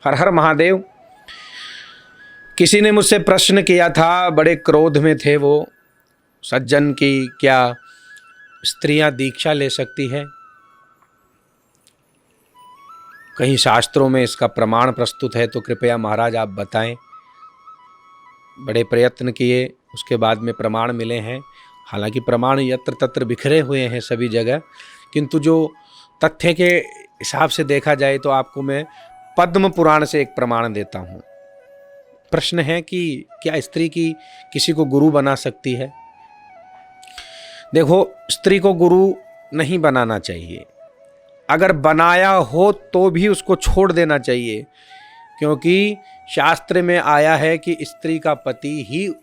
हर हर महादेव। किसी ने मुझसे प्रश्न किया था, बड़े क्रोध में थे वो सज्जन की, क्या स्त्रियां दीक्षा ले सकती है? कहीं शास्त्रों में इसका प्रमाण प्रस्तुत है तो कृपया महाराज आप बताएं। बड़े प्रयत्न किए, उसके बाद में प्रमाण मिले हैं। हालांकि प्रमाण यत्र तत्र बिखरे हुए हैं सभी जगह, किंतु जो तथ्य के हिसाब से देखा जाए तो आपको मैं पद्म पुराण से एक प्रमाण देता हूँ। प्रश्न है कि क्या स्त्री की किसी को गुरु बना सकती है? देखो, स्त्री को गुरु नहीं बनाना चाहिए। अगर बनाया हो तो भी उसको छोड़ देना चाहिए, क्योंकि शास्त्र में आया है कि स्त्री का पति ही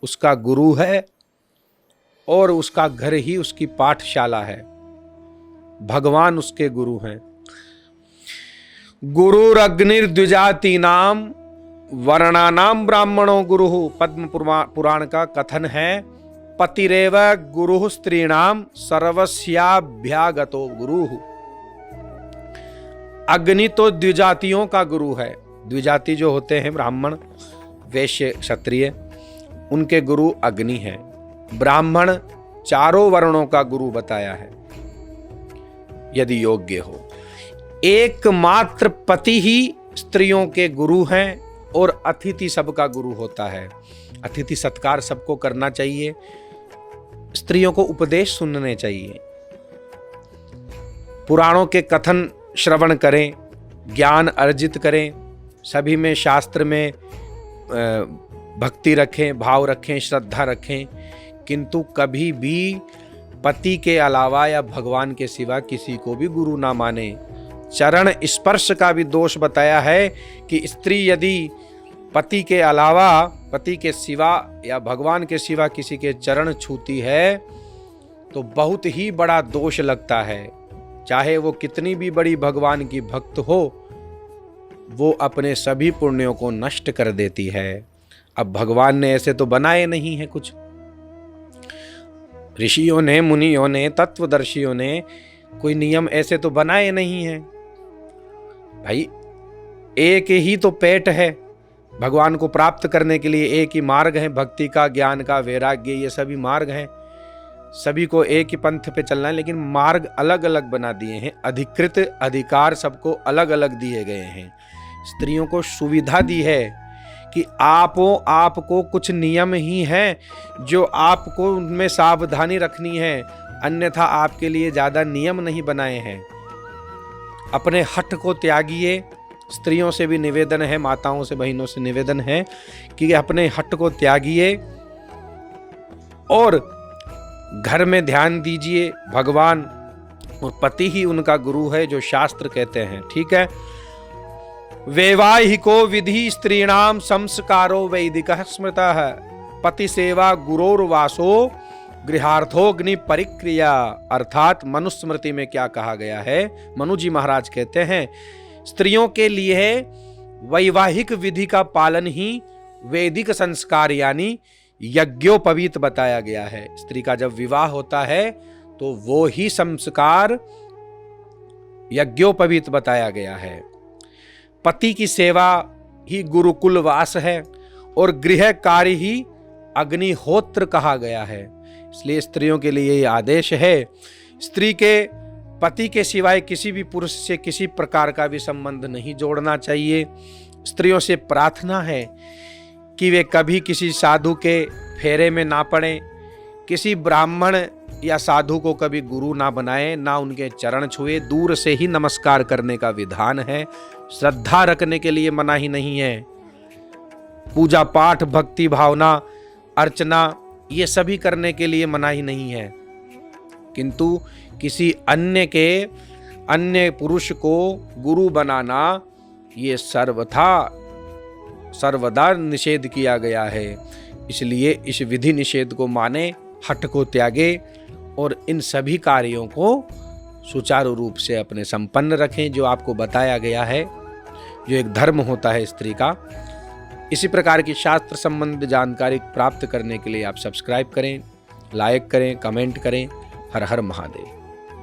उसका गुरु है और उसका घर ही उसकी पाठशाला है। भगवान उसके गुरु हैं। गुरुरग्निर्द्विजातीनाम वर्णानाम ब्राह्मणों गुरु। पद्म पुराण का कथन है, पतिरेव गुरु स्त्रीणाम सर्वस्याभ्यागतो गुरु। अग्नि तो द्विजातियों का गुरु है। द्विजाति जो होते हैं ब्राह्मण, वैश्य, क्षत्रिय, उनके गुरु अग्नि हैं। ब्राह्मण चारों वर्णों का गुरु बताया है यदि योग्य हो। एकमात्र पति ही स्त्रियों के गुरु हैं और अतिथि सबका गुरु होता है। अतिथि सत्कार सबको करना चाहिए। स्त्रियों को उपदेश सुनने चाहिए। पुराणों के कथन श्रवण करें, ज्ञान अर्जित करें। सभी में, शास्त्र में भक्ति रखें, भाव रखें, श्रद्धा रखें, किंतु कभी भी पति के अलावा या भगवान के सिवा किसी को भी गुरु ना माने। चरण स्पर्श का भी दोष बताया है कि स्त्री यदि पति के अलावा, पति के सिवा या भगवान के सिवा किसी के चरण छूती है तो बहुत ही बड़ा दोष लगता है। चाहे वो कितनी भी बड़ी भगवान की भक्त हो, वो अपने सभी पुण्यों को नष्ट कर देती है। अब भगवान ने ऐसे तो बनाए नहीं है कुछ। ऋषियों ने, मुनियों ने, तत्वदर्शियों ने कोई नियम ऐसे तो बनाए नहीं हैं। भाई, एक ही तो पेट है। भगवान को प्राप्त करने के लिए एक ही मार्ग है, भक्ति का, ज्ञान का, वैराग्य, ये सभी मार्ग हैं। सभी को एक ही पंथ पे चलना है, लेकिन मार्ग अलग अलग बना दिए हैं। अधिकृत अधिकार सबको अलग अलग दिए गए हैं। स्त्रियों को सुविधा दी है कि आपको कुछ नियम ही हैं जो आपको उनमें सावधानी रखनी है, अन्यथा आपके लिए ज़्यादा नियम नहीं बनाए हैं। अपने हठ को त्यागिए। स्त्रियों से भी निवेदन है, माताओं से, बहनों से निवेदन है कि अपने हठ को त्यागिए और घर में ध्यान दीजिए। भगवान और पति ही उनका गुरु है, जो शास्त्र कहते हैं। ठीक है। वैवाहिको विधि स्त्रीणाम संस्कारो वैदिकः स्मृतः पति सेवा गुरोर्वासो गृहार्थोग्नि परिक्रिया। अर्थात मनुस्मृति में क्या कहा गया है? मनु जी महाराज कहते हैं, स्त्रियों के लिए वैवाहिक विधि का पालन ही वैदिक संस्कार यानी यज्ञोपवीत बताया गया है। स्त्री का जब विवाह होता है तो वो ही संस्कार यज्ञोपवीत बताया गया है। पति की सेवा ही गुरुकुल वास है और गृह कार्य ही अग्निहोत्र कहा गया है। इसलिए स्त्रियों के लिए ये आदेश है, स्त्री के पति के सिवाय किसी भी पुरुष से किसी प्रकार का भी संबंध नहीं जोड़ना चाहिए। स्त्रियों से प्रार्थना है कि वे कभी किसी साधु के फेरे में ना पड़ें, किसी ब्राह्मण या साधु को कभी गुरु ना बनाएं, ना उनके चरण छुए, दूर से ही नमस्कार करने का विधान है। श्रद्धा रखने के लिए मनाही नहीं है। पूजा पाठ, भक्ति भावना, अर्चना, ये सभी करने के लिए मनाही नहीं है, किंतु किसी अन्य पुरुष को गुरु बनाना ये सर्वदा निषेध किया गया है। इसलिए इस विधि निषेध को माने, हठ को त्यागे और इन सभी कार्यों को सुचारू रूप से अपने संपन्न रखें, जो आपको बताया गया है, जो एक धर्म होता है स्त्री का। इसी प्रकार की शास्त्र संबंधी जानकारी प्राप्त करने के लिए आप सब्सक्राइब करें, लाइक करें, कमेंट करें। हर हर महादेव।